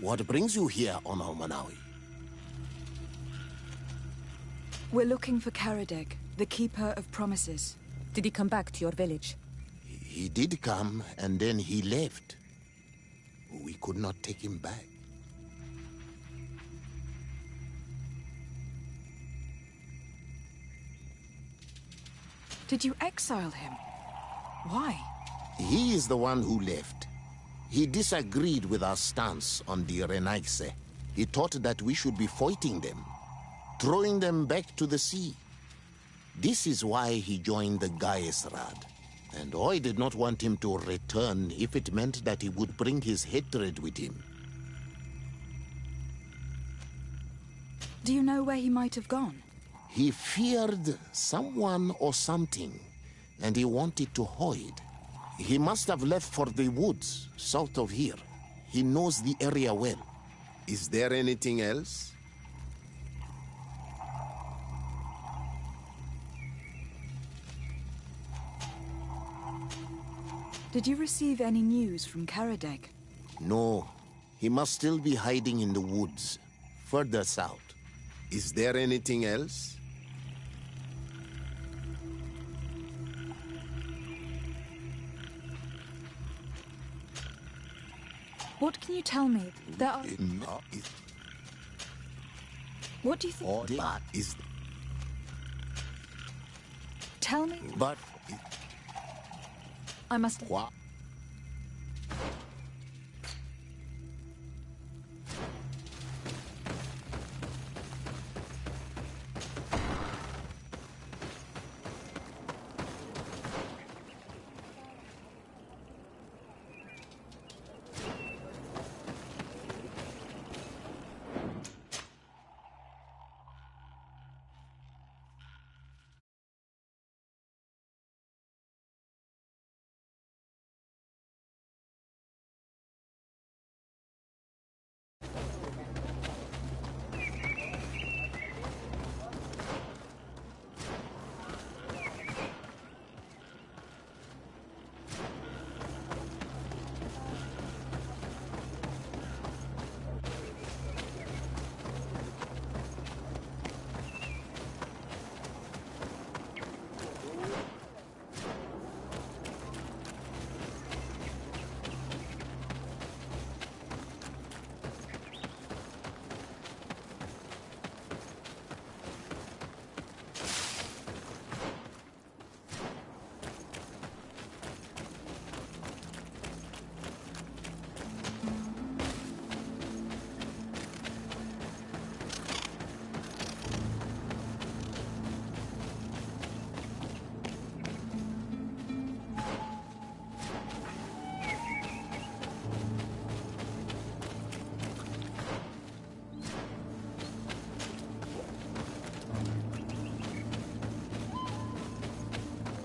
What brings you here on Almanawi? We're looking for Karadeg, the Keeper of Promises. Did he come back to your village? He did come, and then he left. We could not take him back. Did you exile him? Why? He is the one who left. He disagreed with our stance on the Renaigse. He thought that we should be fighting them, throwing them back to the sea. This is why he joined the Gaesrad. And I did not want him to return if it meant that he would bring his hatred with him. Do you know where he might have gone? He feared someone or something, and he wanted to hide. He must have left for the woods, south of here. He knows the area well. Is there anything else? Did you receive any news from Karadeg? No. He must still be hiding in the woods, further south. Is there anything else? What can you tell me? There are... What do you think? But is... Tell me. But... I must... What?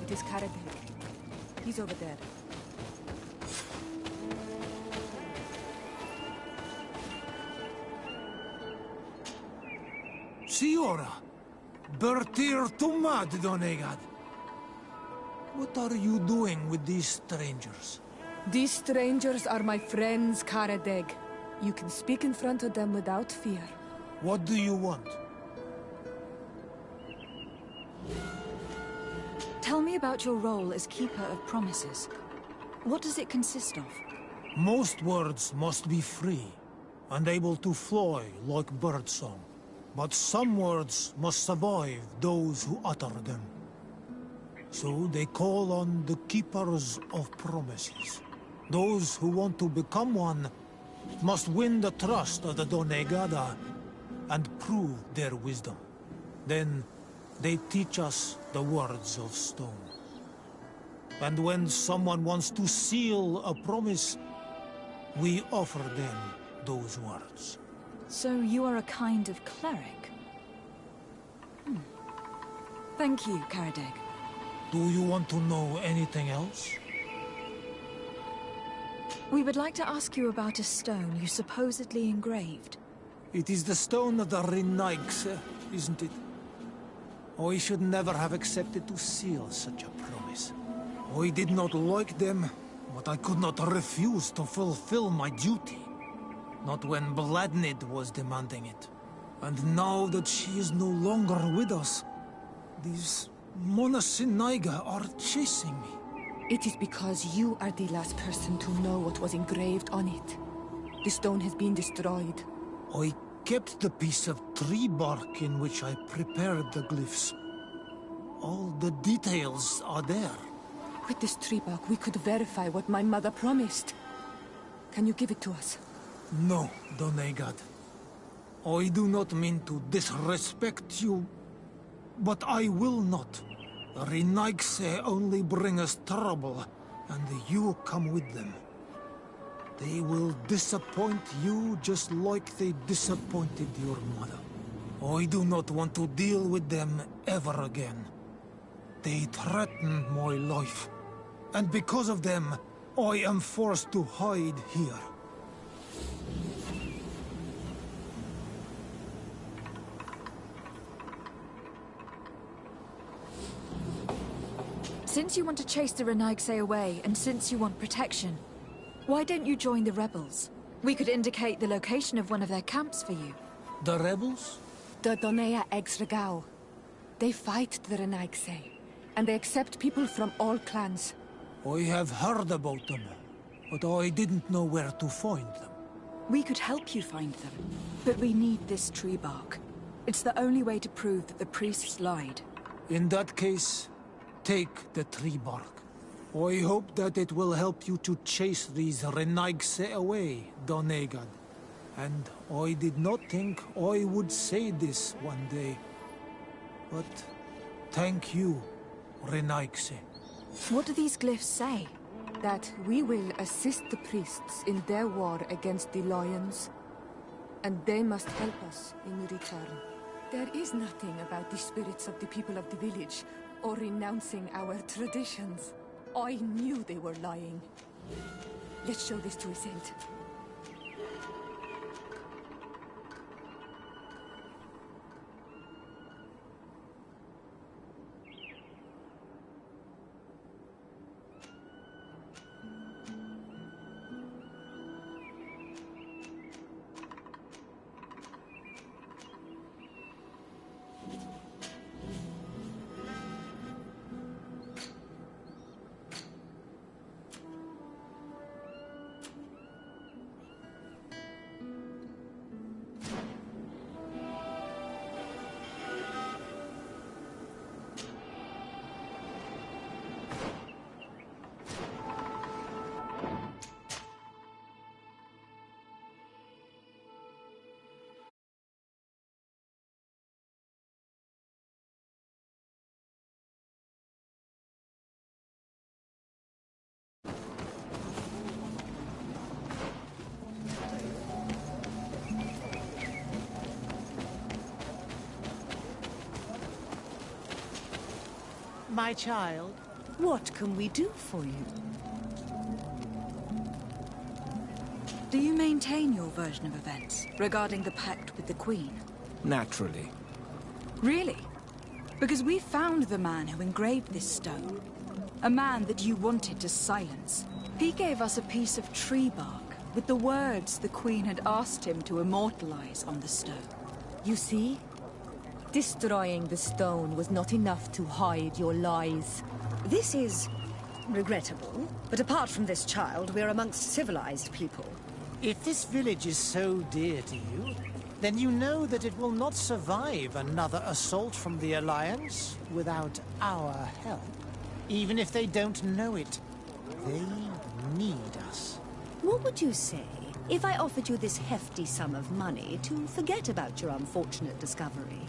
It is Karadeg. He's over there. Signora, Bertir Tumad Donegad. What are you doing with these strangers? These strangers are my friends, Karadeg. You can speak in front of them without fear. What do you want? Tell me about your role as Keeper of Promises. What does it consist of? Most words must be free, and able to fly like birdsong. But some words must survive those who utter them. So they call on the Keepers of Promises. Those who want to become one must win the trust of the Donegada and prove their wisdom. Then they teach us the words of stone. And when someone wants to seal a promise, we offer them those words. So you are a kind of cleric? Thank you, Karadeg. Do you want to know anything else? We would like to ask you about a stone you supposedly engraved. It is the stone of the Renaigse, isn't it? I should never have accepted to seal such a promise. I did not like them, but I could not refuse to fulfill my duty. Not when Bladnid was demanding it. And now that she is no longer with us, these Monasinaiga are chasing me. It is because you are the last person to know what was engraved on it. The stone has been destroyed. I kept the piece of tree bark in which I prepared the glyphs. All the details are there. With this tree bark, we could verify what my mother promised. Can you give it to us? No, Donegad. I do not mean to disrespect you, but I will not. Renaigse only bring us trouble, and you come with them. They will disappoint you just like they disappointed your mother. I do not want to deal with them ever again. They threaten my life, and because of them, I am forced to hide here. Since you want to chase the Renaigse away, and since you want protection, why don't you join the rebels? We could indicate the location of one of their camps for you. The rebels? The Donea Exregao. They fight the Renaigse, and they accept people from all clans. I have heard about them, but I didn't know where to find them. We could help you find them, but we need this tree bark. It's the only way to prove that the priests lied. In that case, take the tree bark. I hope that it will help you to chase these Renaigse away, Donegad. And I did not think I would say this one day. But thank you, Renaigse. What do these glyphs say? That we will assist the priests in their war against the lions, and they must help us in return. There is nothing about the spirits of the people of the village, or renouncing our traditions. I knew they were lying. Let's show this to Isent. My child, what can we do for you? Do you maintain your version of events regarding the pact with the Queen? Naturally. Really? Because we found the man who engraved this stone. A man that you wanted to silence. He gave us a piece of tree bark with the words the Queen had asked him to immortalize on the stone. You see? Destroying the stone was not enough to hide your lies. This is regrettable, but apart from this child, we're amongst civilized people. If this village is so dear to you, then you know that it will not survive another assault from the Alliance without our help. Even if they don't know it, they need us. What would you say if I offered you this hefty sum of money to forget about your unfortunate discovery?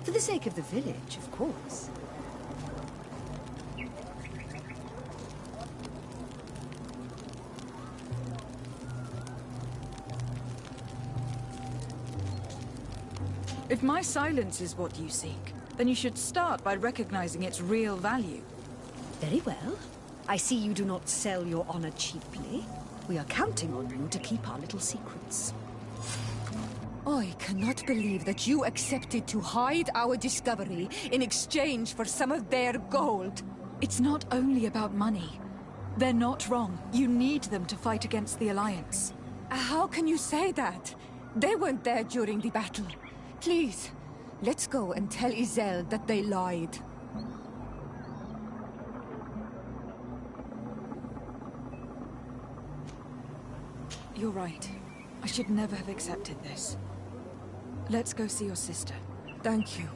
For the sake of the village, of course. If my silence is what you seek, then you should start by recognizing its real value. Very well. I see you do not sell your honor cheaply. We are counting on you to keep our little secrets. I cannot believe that you accepted to hide our discovery in exchange for some of their gold. It's not only about money. They're not wrong. You need them to fight against the Alliance. How can you say that? They weren't there during the battle. Please, let's go and tell Izel that they lied. You're right. I should never have accepted this. Let's go see your sister. Thank you.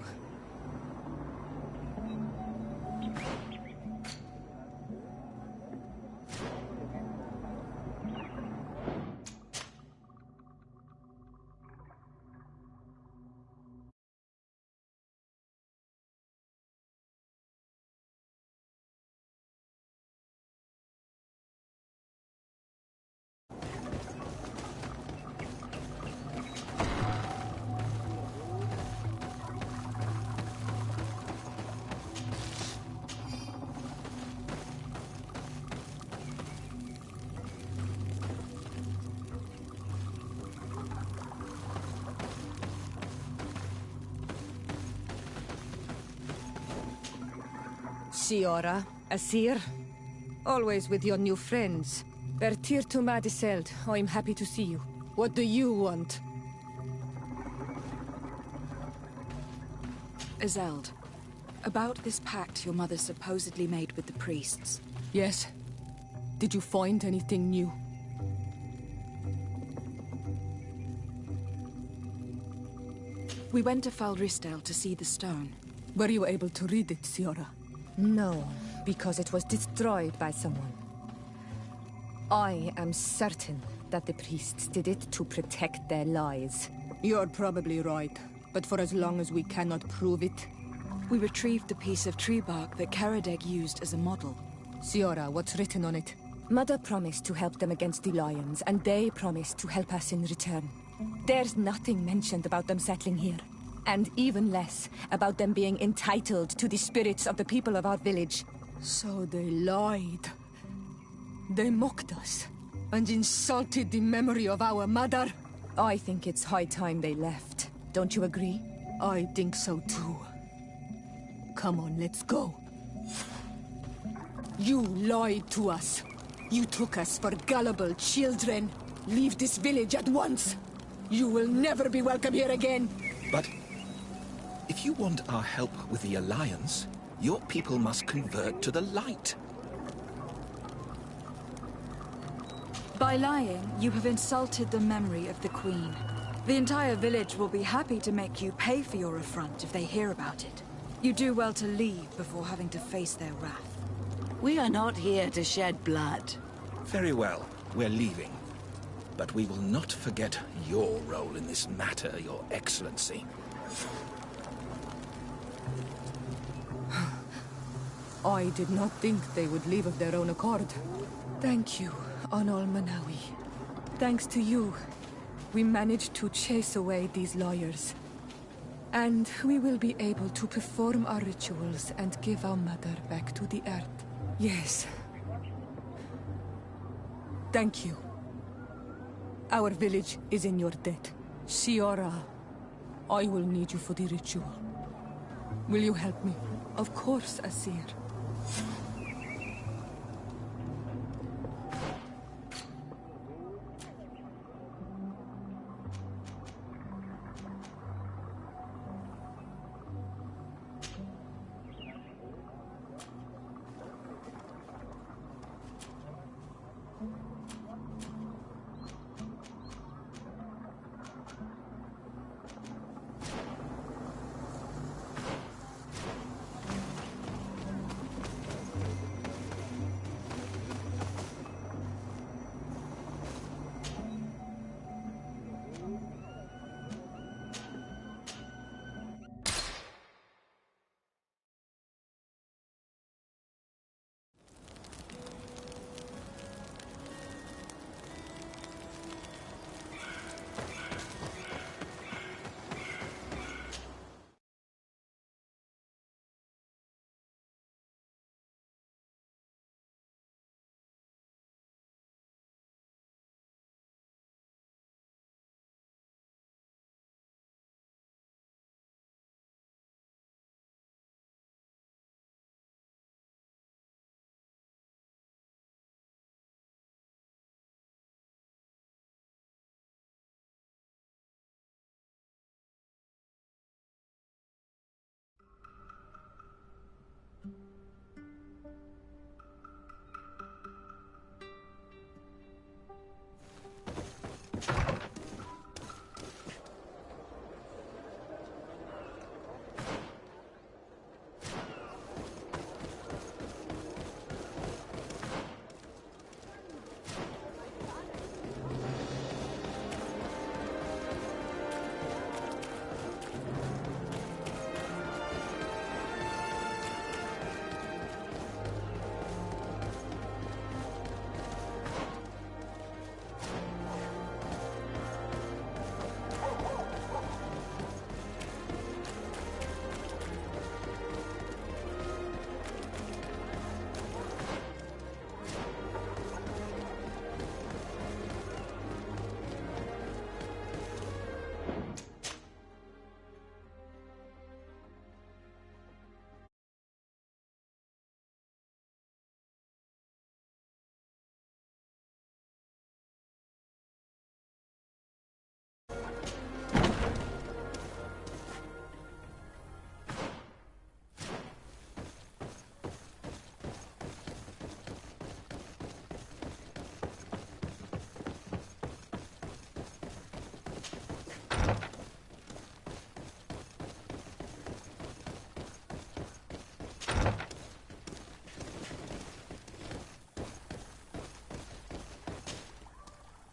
Siora, Asir, always with your new friends. Bertir to Madiseld, I'm happy to see you. What do you want? Azeld, about this pact your mother supposedly made with the priests. Yes. Did you find anything new? We went to Falristel to see the stone. Were you able to read it, Siora? No, because it was destroyed by someone. I am certain that the priests did it to protect their lies. You're probably right, but for as long as we cannot prove it... We retrieved the piece of tree bark that Karadeg used as a model. Siora, what's written on it? Mother promised to help them against the lions, and they promised to help us in return. There's nothing mentioned about them settling here. And even less about them being entitled to the spirits of the people of our village. So they lied. They mocked us. And insulted the memory of our mother. I think it's high time they left. Don't you agree? I think so too. Come on, let's go. You lied to us. You took us for gullible children. Leave this village at once. You will never be welcome here again. But if you want our help with the Alliance, your people must convert to the light. By lying, you have insulted the memory of the Queen. The entire village will be happy to make you pay for your affront if they hear about it. You do well to leave before having to face their wrath. We are not here to shed blood. Very well, we're leaving. But we will not forget your role in this matter, Your Excellency. I did not think they would leave of their own accord. Thank you, Anol Manawi. Thanks to you, we managed to chase away these lawyers. And we will be able to perform our rituals and give our mother back to the earth. Yes. Thank you. Our village is in your debt. Siora, I will need you for the ritual. Will you help me? Of course, Asir.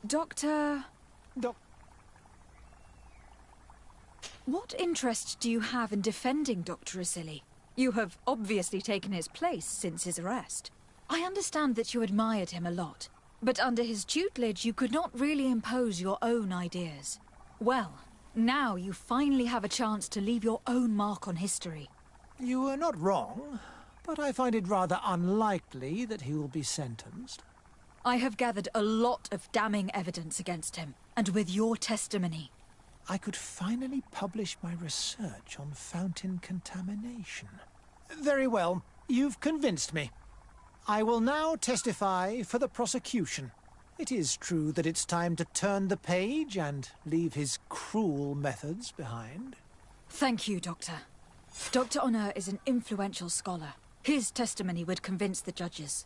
Doctor... Doc... What interest do you have in defending Dr. Asili? You have obviously taken his place since his arrest. I understand that you admired him a lot, but under his tutelage you could not really impose your own ideas. Well, now you finally have a chance to leave your own mark on history. You were not wrong, but I find it rather unlikely that he will be sentenced. I have gathered a lot of damning evidence against him, and with your testimony... I could finally publish my research on fountain contamination. Very well, you've convinced me. I will now testify for the prosecution. It is true that it's time to turn the page and leave his cruel methods behind. Thank you, Doctor. Dr. Honor is an influential scholar. His testimony would convince the judges.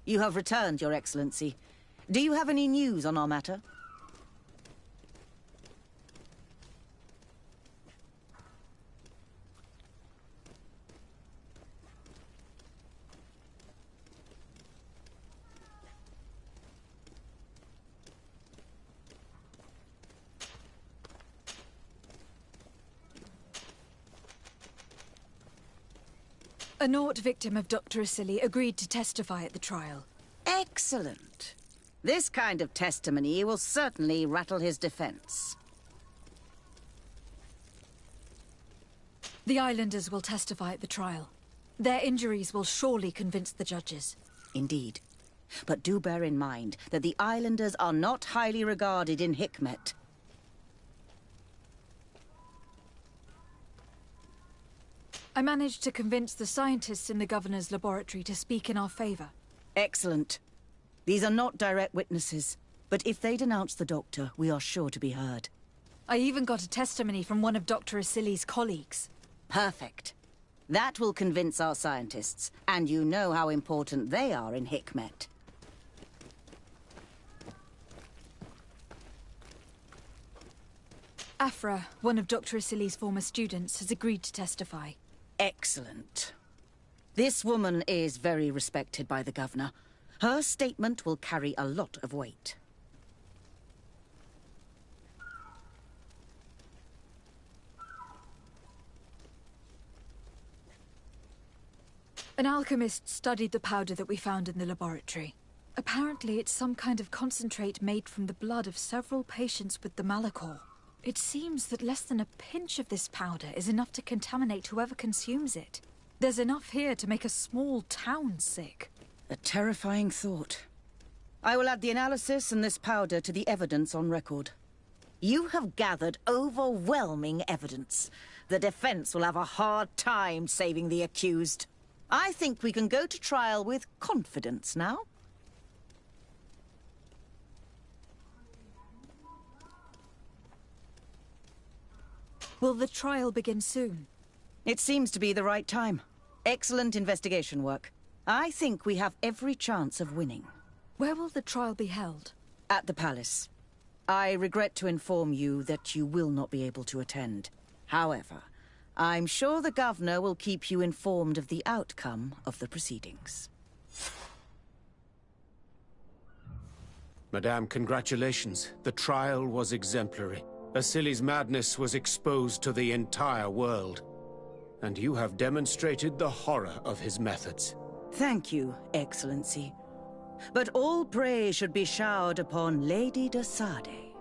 You have returned, Your Excellency. Do you have any news on our matter? A Nort victim of Dr. Asili agreed to testify at the trial. Excellent. This kind of testimony will certainly rattle his defense. The islanders will testify at the trial. Their injuries will surely convince the judges. Indeed. But do bear in mind that the islanders are not highly regarded in Hikmet. I managed to convince the scientists in the governor's laboratory to speak in our favor. Excellent. These are not direct witnesses, but if they denounce the doctor, we are sure to be heard. I even got a testimony from one of Dr. Asili's colleagues. Perfect. That will convince our scientists, and you know how important they are in Hikmet. Afra, one of Dr. Asili's former students, has agreed to testify. Excellent. This woman is very respected by the governor. Her statement will carry a lot of weight. An alchemist studied the powder that we found in the laboratory. Apparently, it's some kind of concentrate made from the blood of several patients with the Malachor. It seems that less than a pinch of this powder is enough to contaminate whoever consumes it. There's enough here to make a small town sick. A terrifying thought. I will add the analysis and this powder to the evidence on record. You have gathered overwhelming evidence. The defense will have a hard time saving the accused. I think we can go to trial with confidence now. Will the trial begin soon? It seems to be the right time. Excellent investigation work. I think we have every chance of winning. Where will the trial be held? At the palace. I regret to inform you that you will not be able to attend. However, I'm sure the governor will keep you informed of the outcome of the proceedings. Madame, congratulations. The trial was exemplary. Asili's madness was exposed to the entire world. And you have demonstrated the horror of his methods. Thank you, Excellency. But all praise should be showered upon Lady de Sade.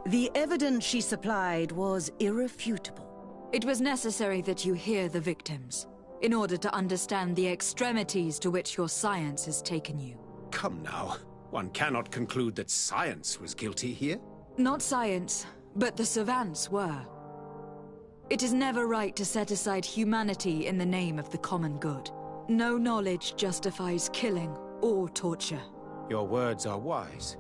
The evidence she supplied was irrefutable. It was necessary that you hear the victims, in order to understand the extremities to which your science has taken you. Come now. One cannot conclude that science was guilty here. Not science, but the savants were. It is never right to set aside humanity in the name of the common good. No knowledge justifies killing or torture. Your words are wise,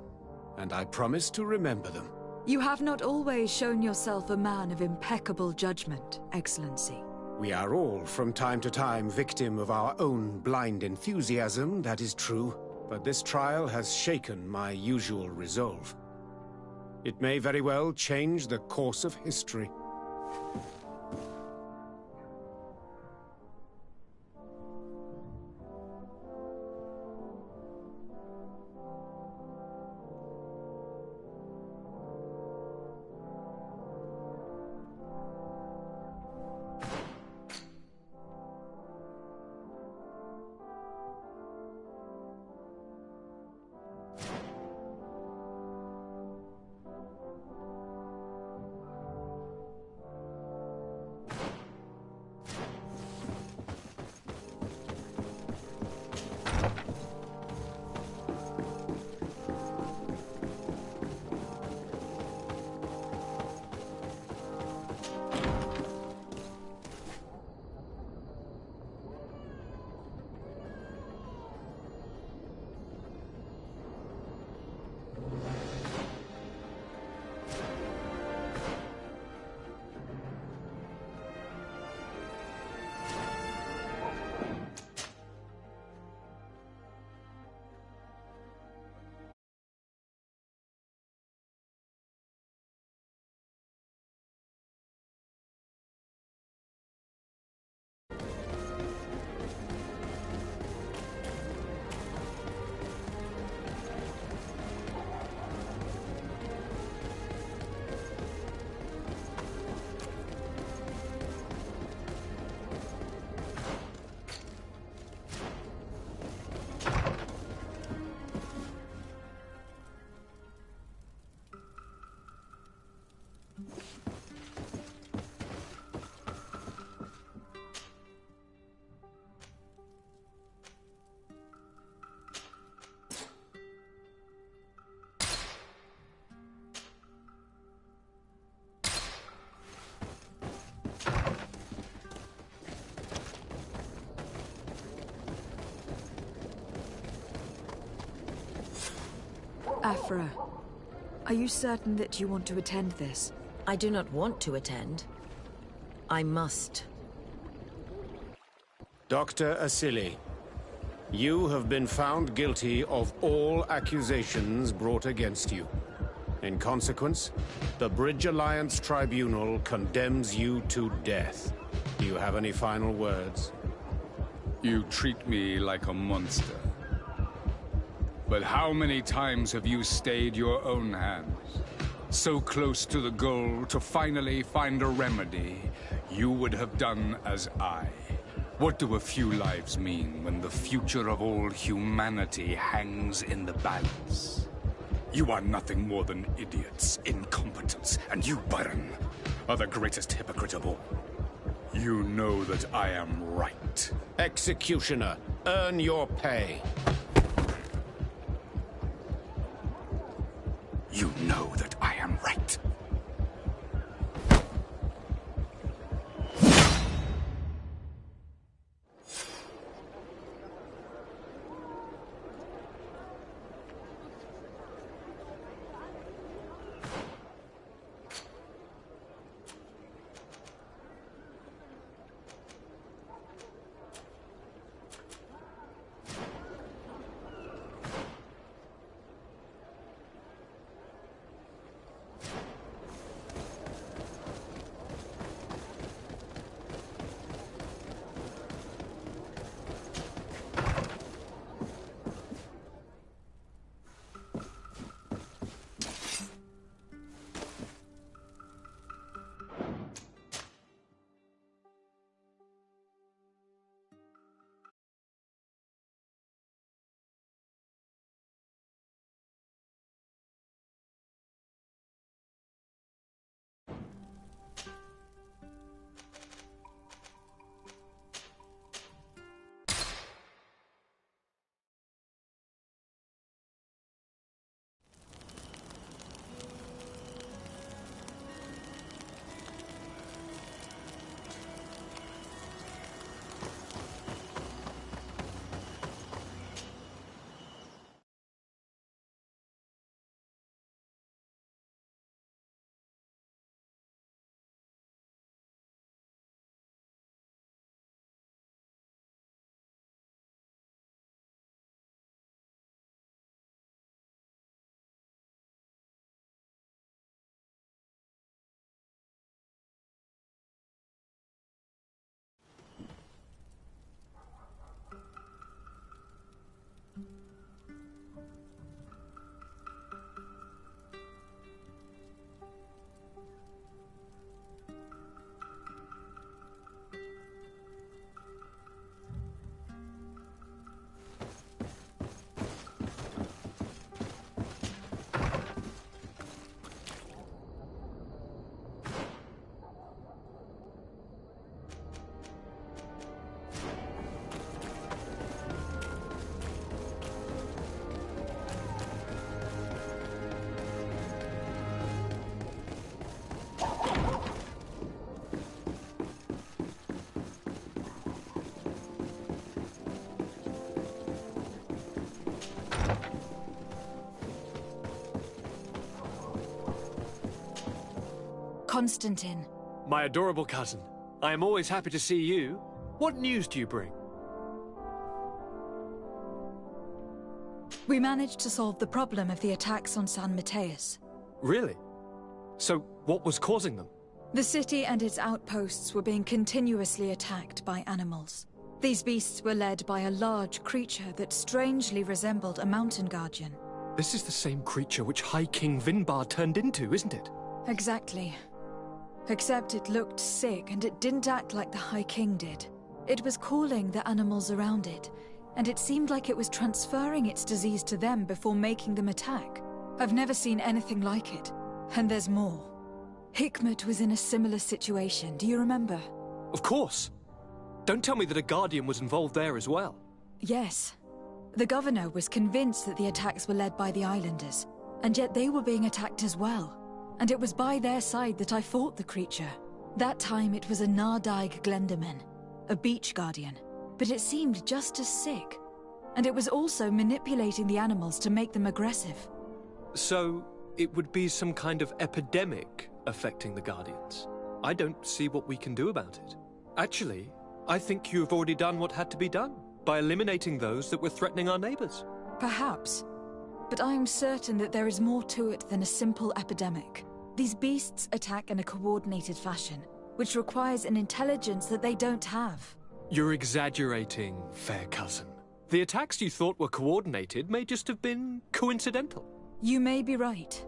and I promise to remember them. You have not always shown yourself a man of impeccable judgment, Excellency. We are all, from time to time, victim of our own blind enthusiasm, that is true. But this trial has shaken my usual resolve. It may very well change the course of history. Afra, are you certain that you want to attend this? I do not want to attend. I must. Dr. Asili, you have been found guilty of all accusations brought against you. In consequence, the Bridge Alliance Tribunal condemns you to death. Do you have any final words? You treat me like a monster. But how many times have you stayed your own hands? So close to the goal to finally find a remedy, you would have done as I. What do a few lives mean when the future of all humanity hangs in the balance? You are nothing more than idiots, incompetents, and you, Byron, are the greatest hypocrite of all. You know that I am right. Executioner, earn your pay. You know that I am right. Constantine. My adorable cousin. I am always happy to see you. What news do you bring? We managed to solve the problem of the attacks on San Mateus. Really? So, what was causing them? The city and its outposts were being continuously attacked by animals. These beasts were led by a large creature that strangely resembled a mountain guardian. This is the same creature which High King Vinbar turned into, isn't it? Exactly. Except it looked sick and it didn't act like the High King did. It was calling the animals around it, and it seemed like it was transferring its disease to them before making them attack. I've never seen anything like it. And there's more. Hikmet was in a similar situation, do you remember? Of course. Don't tell me that a Guardian was involved there as well. Yes. The governor was convinced that the attacks were led by the islanders, and yet they were being attacked as well. And it was by their side that I fought the creature. That time it was a Nardaig Glenderman, a beach guardian, but it seemed just as sick. And it was also manipulating the animals to make them aggressive. So, it would be some kind of epidemic affecting the Guardians. I don't see what we can do about it. Actually, I think you've already done what had to be done, by eliminating those that were threatening our neighbors. Perhaps. But I am certain that there is more to it than a simple epidemic. These beasts attack in a coordinated fashion, which requires an intelligence that they don't have. You're exaggerating, fair cousin. The attacks you thought were coordinated may just have been coincidental. You may be right.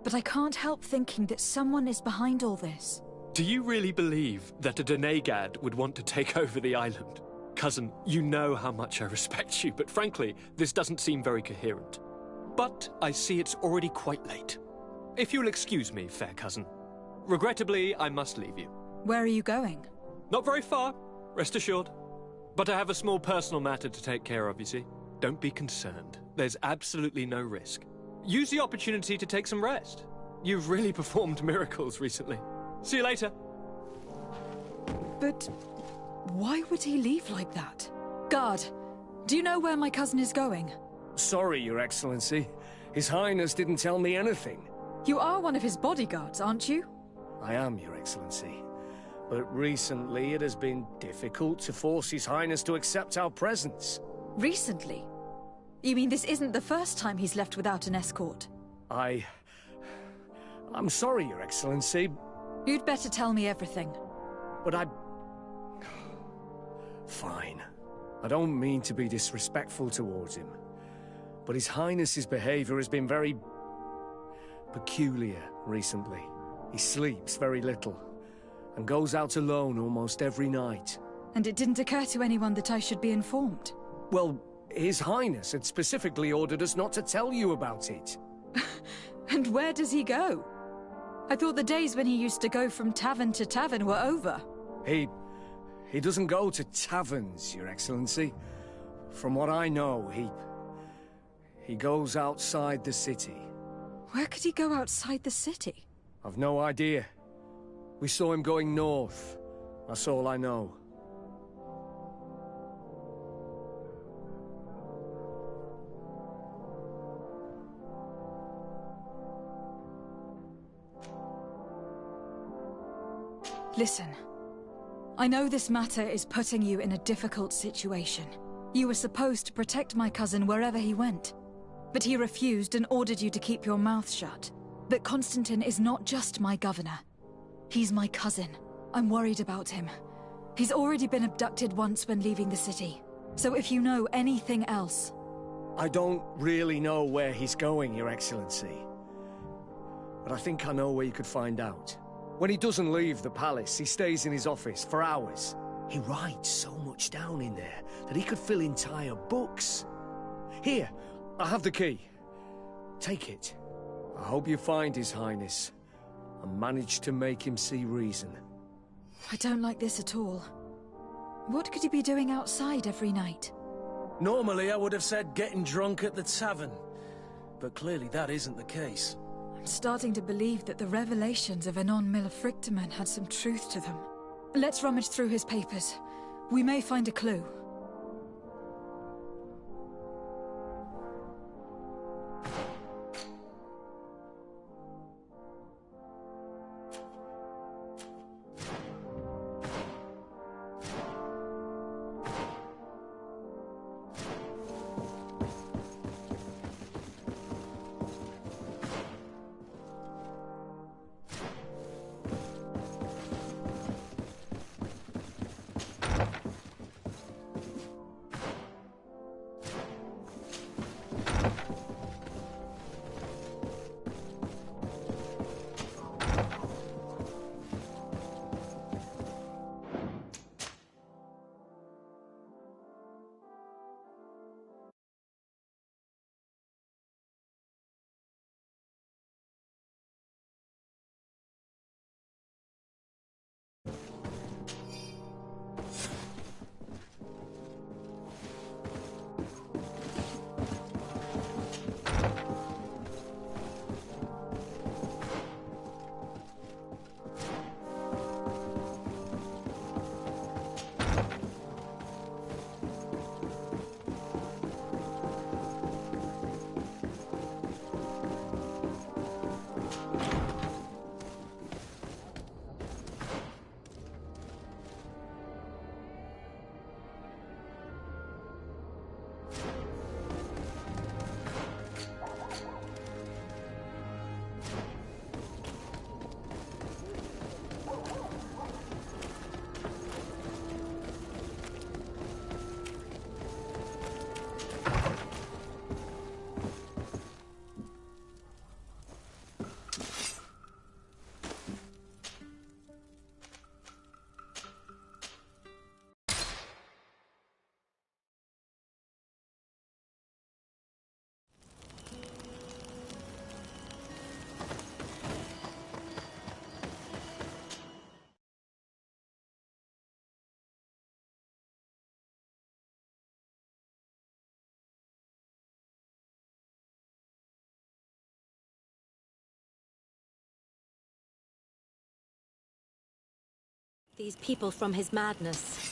But I can't help thinking that someone is behind all this. Do you really believe that a Denegad would want to take over the island? Cousin, you know how much I respect you, but frankly, this doesn't seem very coherent. But I see it's already quite late. If you'll excuse me, fair cousin. Regrettably, I must leave you. Where are you going? Not very far, rest assured. But I have a small personal matter to take care of, you see. Don't be concerned. There's absolutely no risk. Use the opportunity to take some rest. You've really performed miracles recently. See you later. But why would he leave like that? Guard, do you know where my cousin is going? Sorry, Your Excellency. His Highness didn't tell me anything. You are one of his bodyguards, aren't you? I am, Your Excellency. But recently it has been difficult to force His Highness to accept our presence. Recently? You mean this isn't the first time he's left without an escort? I'm sorry, Your Excellency. You'd better tell me everything. But Fine. I don't mean to be disrespectful towards him. But His Highness's behavior has been very peculiar recently. He sleeps very little, and goes out alone almost every night. And it didn't occur to anyone that I should be informed? Well, His Highness had specifically ordered us not to tell you about it. And where does he go? I thought the days when he used to go from tavern to tavern were over. He doesn't go to taverns, Your Excellency. From what I know, he goes outside the city. Where could he go outside the city? I've no idea. We saw him going north. That's all I know. Listen. I know this matter is putting you in a difficult situation. You were supposed to protect my cousin wherever he went. But he refused and ordered you to keep your mouth shut. But Constantine is not just my governor. He's my cousin. I'm worried about him. He's already been abducted once when leaving the city. So if you know anything else... I don't really know where he's going, Your Excellency. But I think I know where you could find out. When he doesn't leave the palace, he stays in his office for hours. He writes so much down in there that he could fill entire books. Here, I have the key. Take it. I hope you find His Highness and manage to make him see reason. I don't like this at all. What could he be doing outside every night? Normally I would have said getting drunk at the tavern. But clearly that isn't the case. I'm starting to believe that the revelations of Anon Millefrictaman had some truth to them. Let's rummage through his papers. We may find a clue. these people from his madness.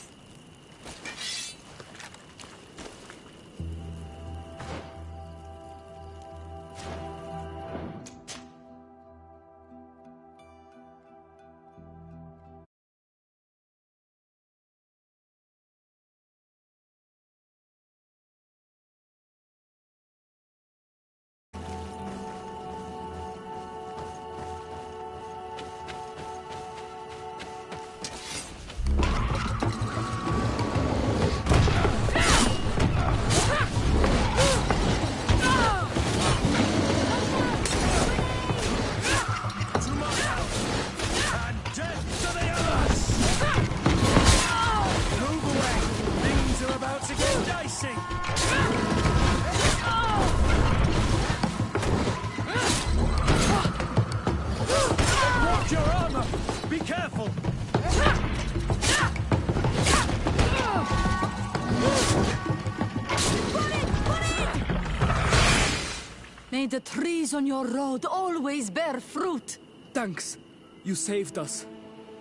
May the trees on your road always bear fruit! Thanks. You saved us.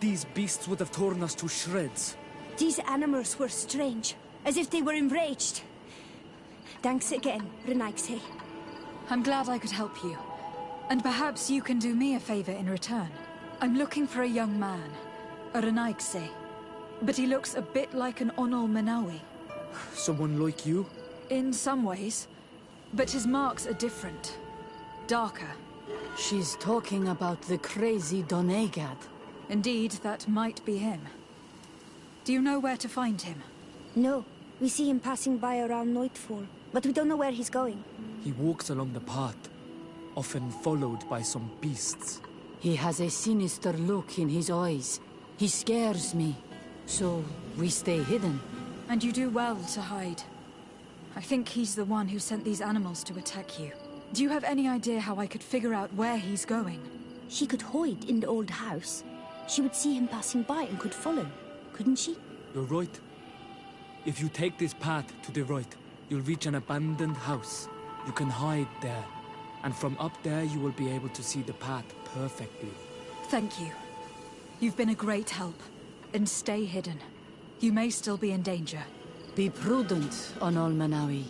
These beasts would have torn us to shreds. These animals were strange, as if they were enraged. Thanks again, Renaigse. I'm glad I could help you. And perhaps you can do me a favor in return. I'm looking for a young man, a Renaigse. But he looks a bit like an Onol Manawi. Someone like you? In some ways. But his marks are different. Darker. She's talking about the crazy Donegad. Indeed, that might be him. Do you know where to find him? No. We see him passing by around nightfall, but we don't know where he's going. He walks along the path, often followed by some beasts. He has a sinister look in his eyes. He scares me. So, we stay hidden. And you do well to hide. I think he's the one who sent these animals to attack you. Do you have any idea how I could figure out where he's going? She could hide in the old house. She would see him passing by and could follow, couldn't she? You're right. If you take this path to the right, you'll reach an abandoned house. You can hide there. And from up there, you will be able to see the path perfectly. Thank you. You've been a great help. And stay hidden. You may still be in danger. Be prudent, Onol Manawi.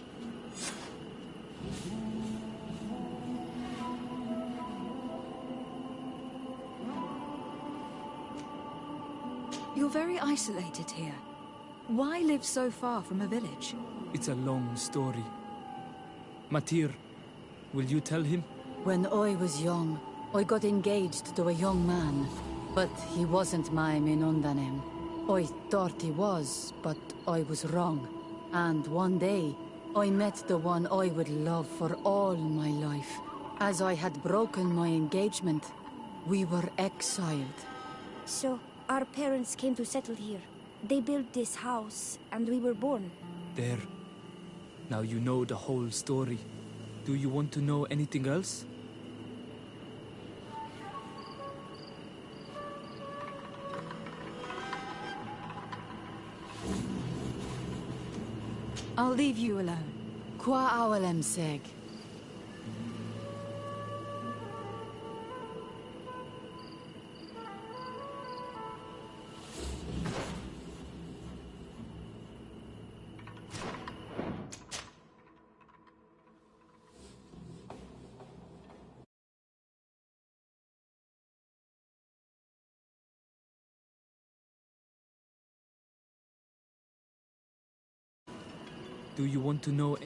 You're very isolated here. Why live so far from a village? It's a long story. Matir, will you tell him? When I was young, I got engaged to a young man. But he wasn't my Minundanem. I thought he was, but I was wrong. And one day, I met the one I would love for all my life. As I had broken my engagement, we were exiled. So, our parents came to settle here. They built this house, and we were born. There. Now you know the whole story. Do you want to know anything else? I'll leave you alone. Qua awalem seg. Do you want to know...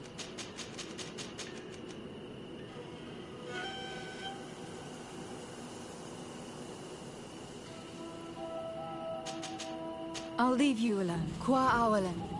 I'll leave you alone. Qua awalem.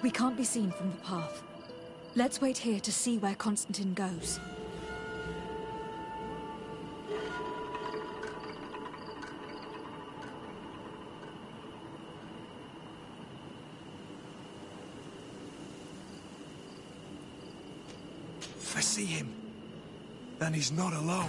We can't be seen from the path. Let's wait here to see where Constantine goes. If I see him, then he's not alone.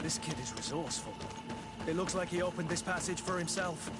This kid is resourceful. It looks like he opened this passage for himself.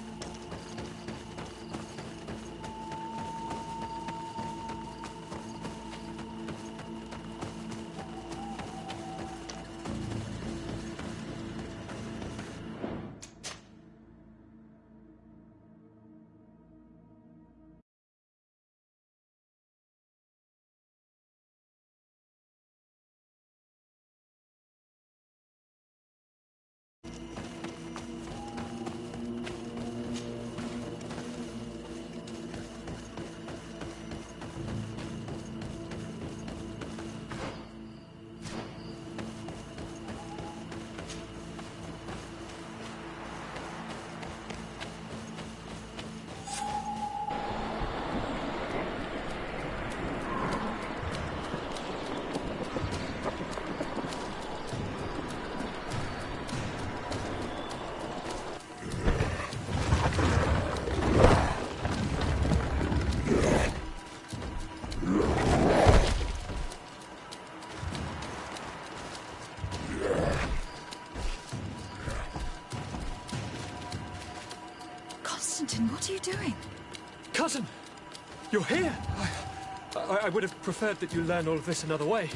What are you doing? Cousin! You're here! I would have preferred that you learn all of this another way.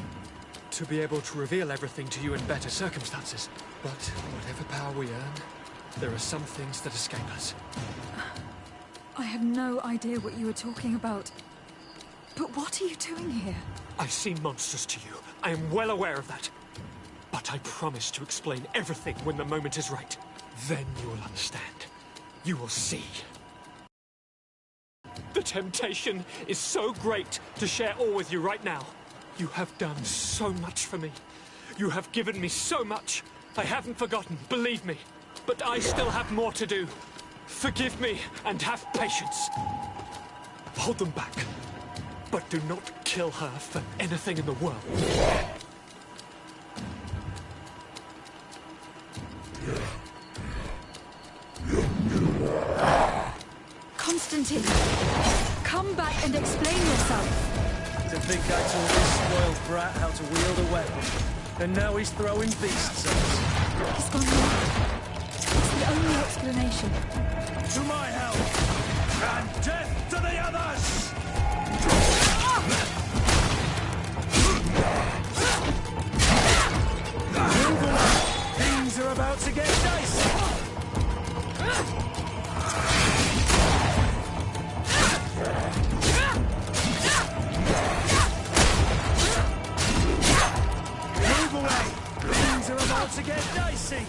To be able to reveal everything to you in better circumstances. But whatever power we earn, there are some things that escape us. I had no idea what you were talking about. But what are you doing here? I seem monstrous to you. I am well aware of that. But I promise to explain everything when the moment is right. Then you will understand. You will see. The temptation is so great to share all with you right now. You have done so much for me. You have given me so much. I haven't forgotten, believe me. But I still have more to do. Forgive me and have patience. Hold them back. But do not kill her for anything in the world. Constantine, come back and explain yourself. To think I taught this spoiled brat how to wield a weapon, and now he's throwing beasts at us. He's gone mad. It's the only explanation. To my help, and death to the others! Move away! Things are about to get dicey! Move away! Things are about to get dicey!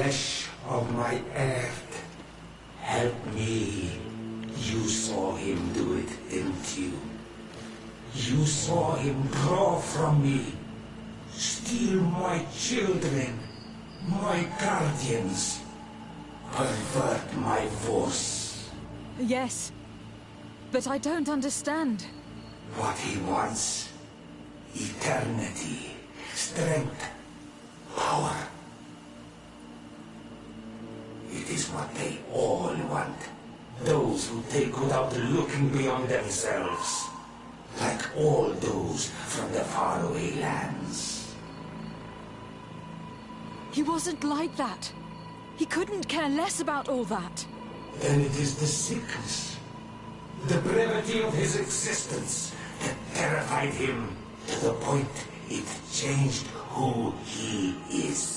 flesh of my earth, help me. You saw him do it, didn't you? You saw him draw from me, steal my children, my guardians, pervert my force. Yes, but I don't understand. What he wants, eternity, strength, power. It is what they all want. Those who take without looking beyond themselves. Like all those from the faraway lands. He wasn't like that. He couldn't care less about all that. Then it is the sickness, the brevity of his existence that terrified him to the point it changed who he is.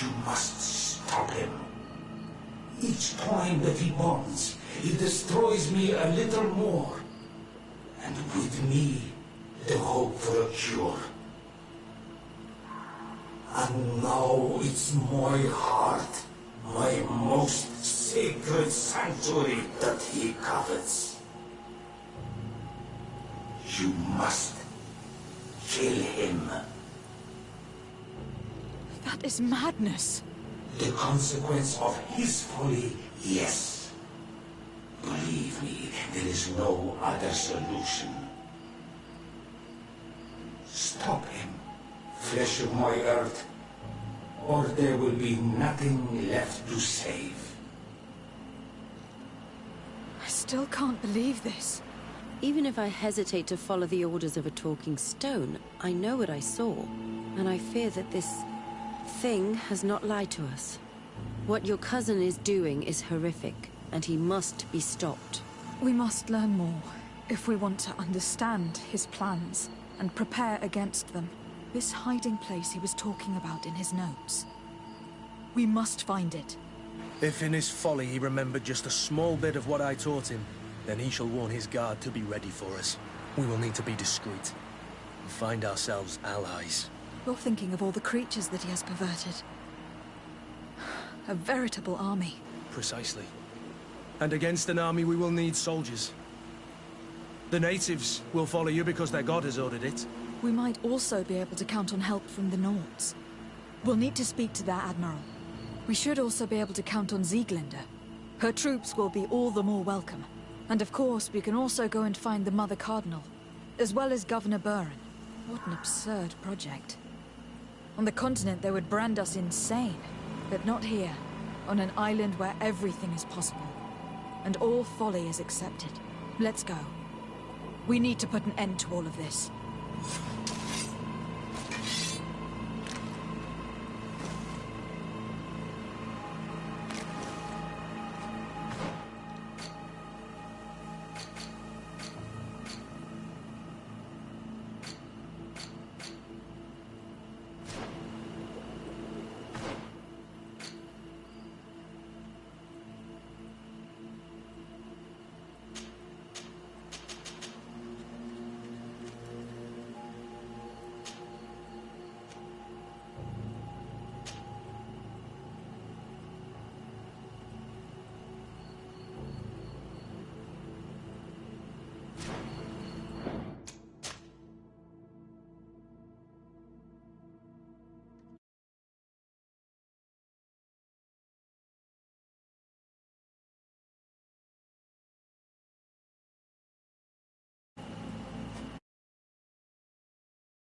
You must stop him. Each time that he bonds, he destroys me a little more. And with me, the hope for a cure. And now it's my heart, my most sacred sanctuary that he covets. You must kill him. That is madness. The consequence of his folly, yes. Believe me, there is no other solution. Stop him, flesh of my earth, or there will be nothing left to save. I still can't believe this. Even if I hesitate to follow the orders of a talking stone, I know what I saw, and I fear that this thing has not lied to us. What your cousin is doing is horrific, and he must be stopped. We must learn more if we want to understand his plans and prepare against them. This hiding place he was talking about in his notes. We must find it. If in his folly he remembered just a small bit of what I taught him, then he shall warn his guard to be ready for us. We will need to be discreet and find ourselves allies. You're thinking of all the creatures that he has perverted. A veritable army. Precisely. And against an army we will need soldiers. The natives will follow you because their god has ordered it. We might also be able to count on help from the Nords. We'll need to speak to their admiral. We should also be able to count on Sieglinde. Her troops will be all the more welcome. And of course, we can also go and find the Mother Cardinal, as well as Governor Buren. What an absurd project. On the continent, they would brand us insane. But not here, on an island where everything is possible. And all folly is accepted. Let's go. We need to put an end to all of this.